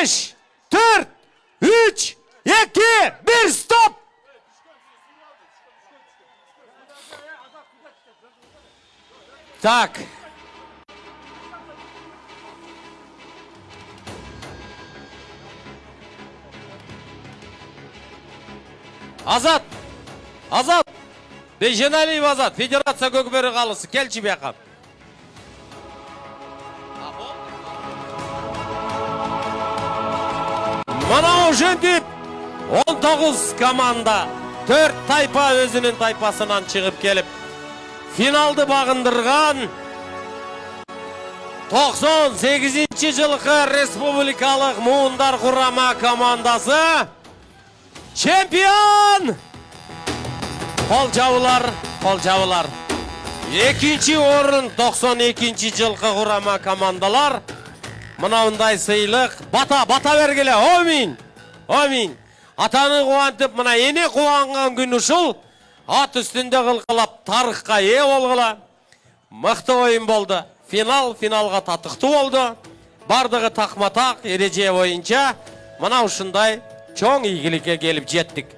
5, 4, 3, 2, 1, stop! Tak. Azat. Azat. Bejеналиев Azat. Federatsiya көкбөрі қалысы. Келчі бияқам. Mana ошентип 19 komanda 4 tayfa özünün tayfasından çıkıp gelip finalды бағындырған 98 жылғы республикалық Муындар құрама командасы чемпион! Қол жабылар. Екінші орын 92 жылғы құрама командалар. Мынауындай сыйлық. Бата бергеле. Амин. Атаны қуантып, мына ене қуанған күн ұшыл. Ат үстінде қылқылап, тарыққа е болғыла. Мықты ойын болды. Финалға татықты болды. Бардығы тақма-тақ, ереже бойынша. Мына ұшындай чоң игілікке келіп жеттік.